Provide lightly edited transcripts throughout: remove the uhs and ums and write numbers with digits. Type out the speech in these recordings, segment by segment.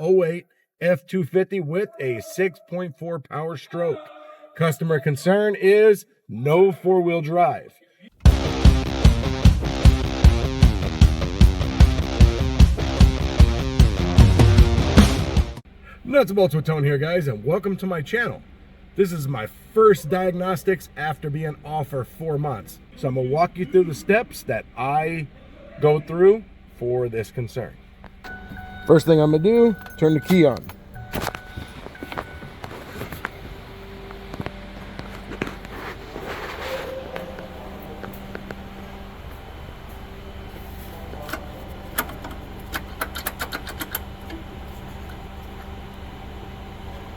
08 F250 with a 6.4 Powerstroke. Customer concern is no four-wheel drive. Nuts and bolts with Tone here, guys, and welcome to my channel. This is my first diagnostics after being off for 4 months. So I'm gonna walk you through the steps that I go through for this concern. First thing I'm gonna do, turn the key on.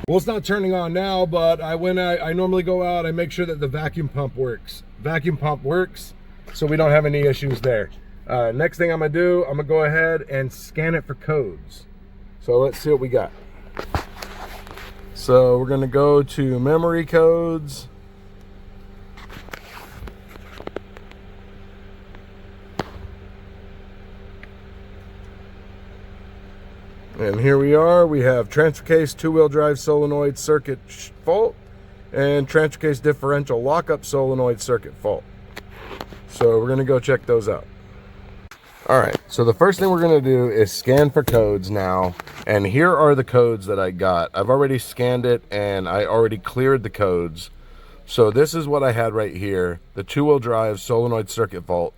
Well, it's not turning on now, but when I normally go out, I make sure that the vacuum pump works. Vacuum pump works, so we don't have any issues there. Next thing I'm gonna do, I'm gonna go ahead and scan it for codes. So let's see what we got. So we're gonna go to memory codes. And here we are. We have transfer case two-wheel drive solenoid circuit fault and transfer case differential lockup solenoid circuit fault. So we're gonna go check those out. All right, so the first thing we're gonna do is scan for codes now. And here are the codes that I got. I've already scanned it and I already cleared the codes. So this is what I had right here. The two-wheel drive solenoid circuit fault,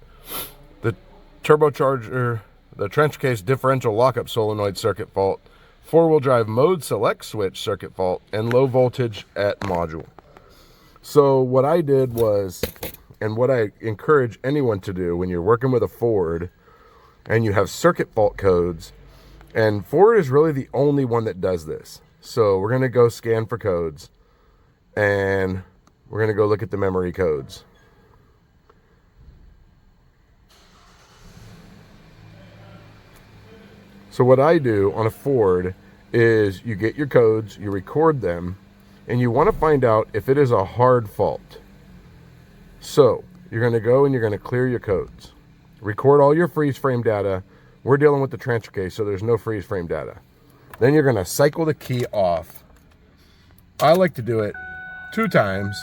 the turbocharger, the transfer case differential lockup solenoid circuit fault, four-wheel drive mode select switch circuit fault, and low voltage at module. So what I did was, and what I encourage anyone to do when you're working with a Ford and you have circuit fault codes, and Ford is really the only one that does this. So we're gonna go scan for codes and we're gonna go look at the memory codes. So what I do on a Ford is you get your codes, you record them, and you want to find out if it is a hard fault. So you're going to go and you're going to clear your codes. Record all your freeze frame data. We're dealing with the transfer case, so there's no freeze frame data. Then you're going to cycle the key off. I like to do it 2 times.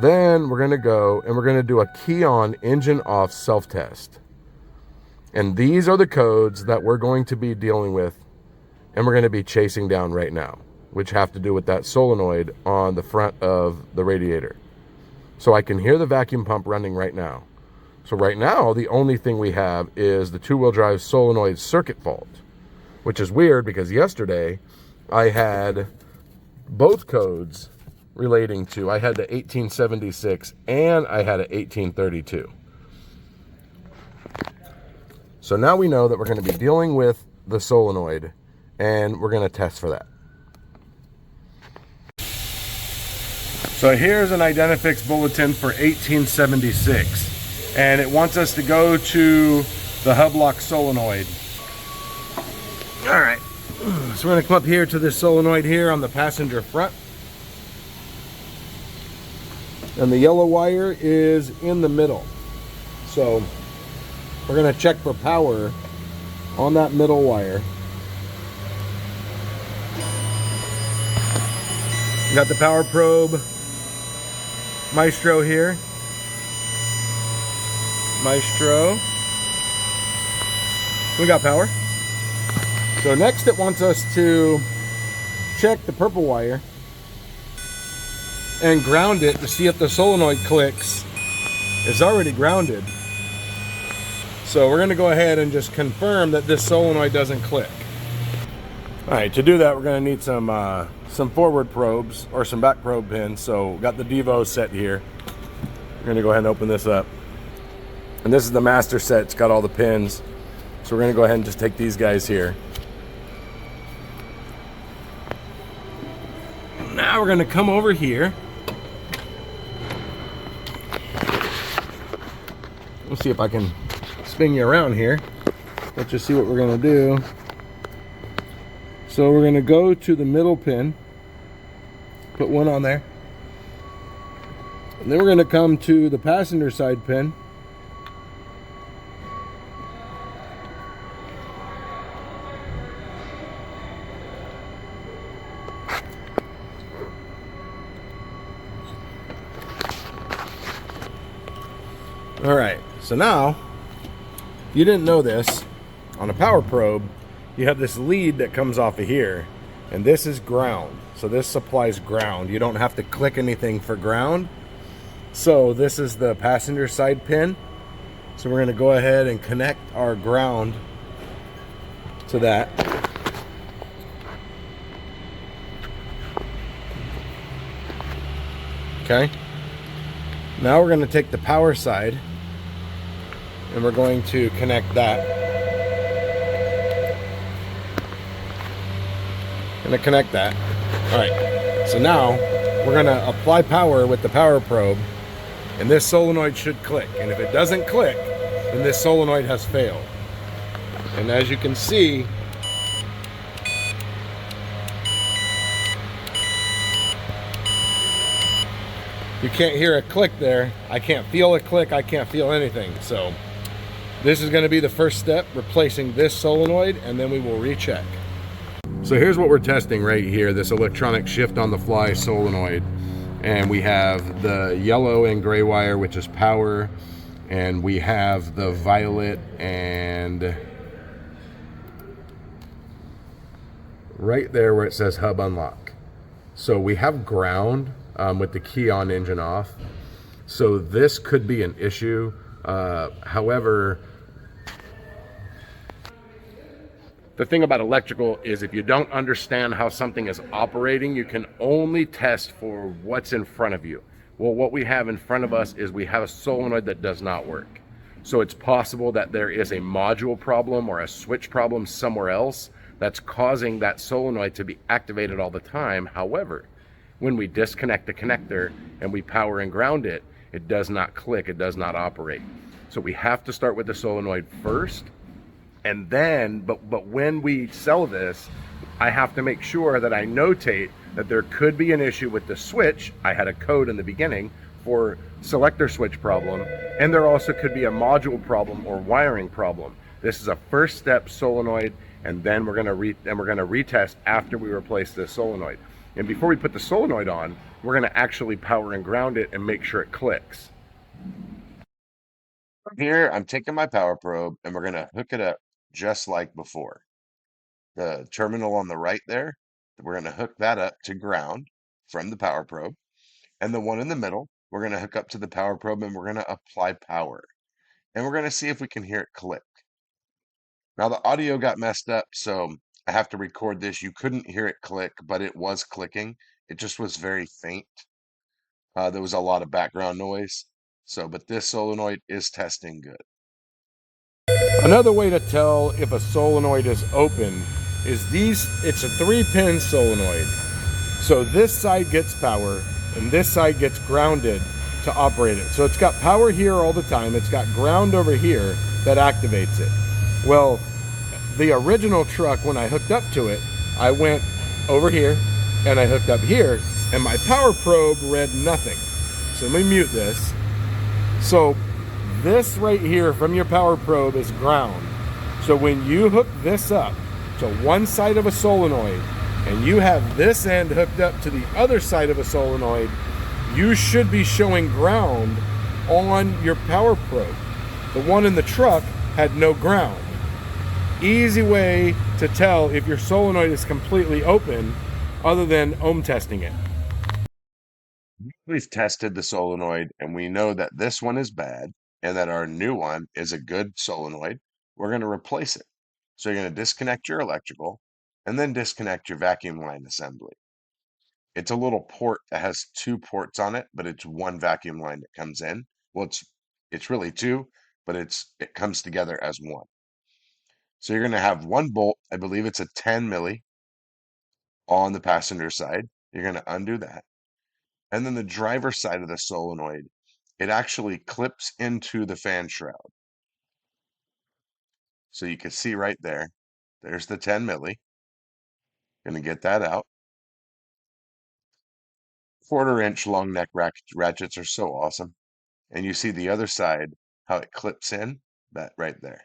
Then we're gonna go and we're gonna do a key on, engine off self-test. And these are the codes that we're going to be dealing with and we're gonna be chasing down right now, which have to do with that solenoid on the front of the radiator. So I can hear the vacuum pump running right now. So right now, the only thing we have is the two-wheel drive solenoid circuit fault, which is weird because yesterday I had both codes relating to, I had the 1876 and I had an 1832. So now we know that we're going to be dealing with the solenoid and we're going to test for that. So here's an Identifix bulletin for 1876 and it wants us to go to the hub lock solenoid. All right, so we're going to come up here to this solenoid here on the passenger front. And the yellow wire is in the middle. So we're gonna check for power on that middle wire. Got the power probe Maestro here. Maestro. We got power. So next it wants us to check the purple wire and ground it to see if the solenoid clicks. It's already grounded. So we're gonna go ahead and just confirm that this solenoid doesn't click. All right, to do that, we're gonna need some forward probes or some back probe pins. So got the Devo set here. We're gonna go ahead and open this up. And this is the master set, it's got all the pins. So we're gonna go ahead and just take these guys here. Now we're gonna come over here. Let's see if I can spin you around here. Let's just see what we're gonna do. So we're gonna go to the middle pin, put one on there. And then we're gonna come to the passenger side pin. So now, you didn't know this, on a power probe, you have this lead that comes off of here, and this is ground. So this supplies ground. You don't have to click anything for ground. So this is the passenger side pin. So we're gonna go ahead and connect our ground to that. Okay. Now we're gonna take the power side and we're going to connect that. Gonna connect that. All right, so now we're gonna apply power with the power probe, and this solenoid should click. And if it doesn't click, then this solenoid has failed. And as you can see, you can't hear a click there. I can't feel a click, I can't feel anything. So this is gonna be the first step, replacing this solenoid, and then we will recheck. So here's what we're testing right here, this electronic shift on the fly solenoid. And we have the yellow and gray wire, which is power, and we have the violet and right there where it says hub unlock. So we have ground with the key on, engine off. So this could be an issue. However, the thing about electrical is if you don't understand how something is operating, you can only test for what's in front of you. Well, what we have in front of us is we have a solenoid that does not work. So it's possible that there is a module problem or a switch problem somewhere else that's causing that solenoid to be activated all the time. However, when we disconnect the connector and we power and ground it, it does not click, it does not operate. So we have to start with the solenoid first. And then, but when we sell this, I have to make sure that I notate that there could be an issue with the switch. I had a code in the beginning for selector switch problem, and there also could be a module problem or wiring problem. This is a first step solenoid, and then we're gonna retest after we replace this solenoid. And before we put the solenoid on, we're gonna actually power and ground it and make sure it clicks. Here, I'm taking my power probe and we're going to hook it up just like before. The terminal on the right there, we're going to hook that up to ground from the power probe. And the one in the middle, we're going to hook up to the power probe and we're going to apply power. And we're going to see if we can hear it click. Now the audio got messed up, so I have to record this. You couldn't hear it click, but it was clicking. It just was very faint. There was a lot of background noise. So, but this solenoid is testing good. Another way to tell if a solenoid is open is it's a 3-pin solenoid. So this side gets power and this side gets grounded to operate it. So it's got power here all the time. It's got ground over here that activates it. Well, the original truck, when I hooked up to it, I went over here and I hooked up here and my power probe read nothing. So let me mute this. So this right here from your power probe is ground. So when you hook this up to one side of a solenoid and you have this end hooked up to the other side of a solenoid, you should be showing ground on your power probe. The one in the truck had no ground. Easy way to tell if your solenoid is completely open other than ohm testing it. We've tested the solenoid and we know that this one is bad and that our new one is a good solenoid. We're going to replace it. So you're going to disconnect your electrical and then disconnect your vacuum line assembly. It's a little port that has 2 ports on it, but it's one vacuum line that comes in. Well, it's really 2, but it comes together as one. So you're going to have one bolt, I believe it's a 10 milli on the passenger side. You're going to undo that. And then the driver's side of the solenoid, it actually clips into the fan shroud. So you can see right there, there's the 10 milli. Going to get that out. 1/4 inch long neck ratchets are so awesome. And you see the other side, how it clips in, that right there.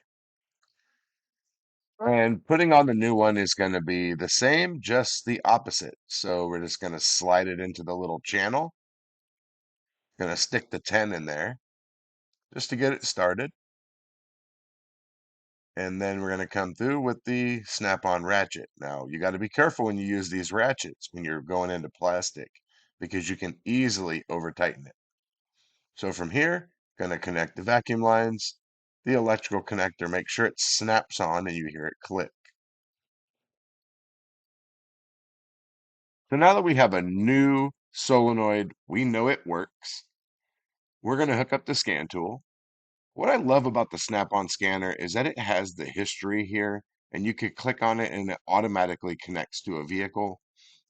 And putting on the new one is going to be the same, just the opposite. So we're just going to slide it into the little channel. Going to stick the 10 in there. just to get it started. And then we're going to come through with the snap-on ratchet. Now, you got to be careful when you use these ratchets when you're going into plastic, because you can easily over-tighten it. So from here, going to connect the vacuum lines, the electrical connector, make sure it snaps on and you hear it click. So now that we have a new solenoid, we know it works. We're going to hook up the scan tool. What I love about the Snap-on scanner is that it has the history here, and you could click on it and it automatically connects to a vehicle.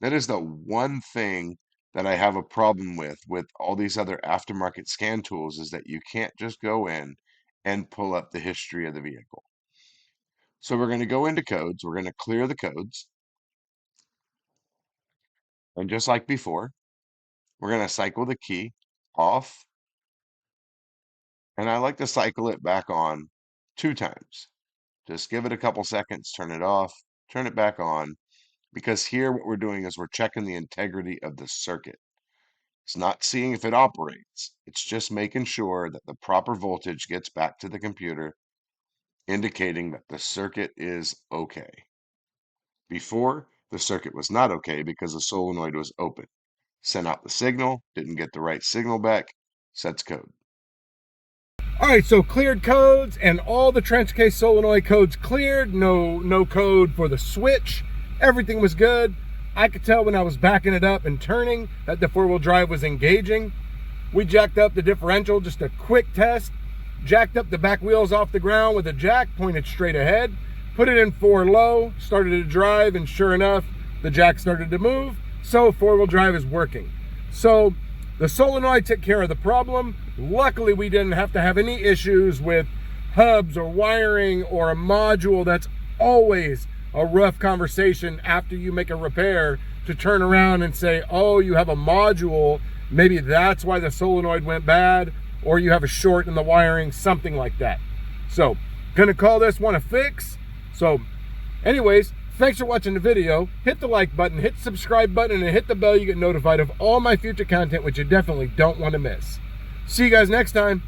That is the one thing that I have a problem with all these other aftermarket scan tools, is that you can't just go in and pull up the history of the vehicle. So we're going to go into codes. We're going to clear the codes. And just like before, we're going to cycle the key off. And I like to cycle it back on 2 times. Just give it a couple seconds, turn it off, turn it back on, because here what we're doing is we're checking the integrity of the circuit. It's not seeing if it operates. It's just making sure that the proper voltage gets back to the computer, indicating that the circuit is okay. Before, the circuit was not okay because the solenoid was open. Sent out the signal, didn't get the right signal back, sets code. All right, so cleared codes and all the transfer case solenoid codes cleared. No code for the switch. Everything was good. I could tell when I was backing it up and turning that the four-wheel drive was engaging. We jacked up the differential, just a quick test. Jacked up the back wheels off the ground with a jack pointed straight ahead. Put it in 4 low, started to drive, and sure enough, the jack started to move. So four-wheel drive is working. So the solenoid took care of the problem. Luckily, we didn't have to have any issues with hubs or wiring or a module. That's always a rough conversation after you make a repair, to turn around and say, oh, you have a module. Maybe that's why the solenoid went bad, or you have a short in the wiring, something like that. So, gonna call this one a fix. So, anyways, thanks for watching the video. Hit the like button, hit the subscribe button, and hit the bell. You get notified of all my future content, which you definitely don't want to miss. See you guys next time.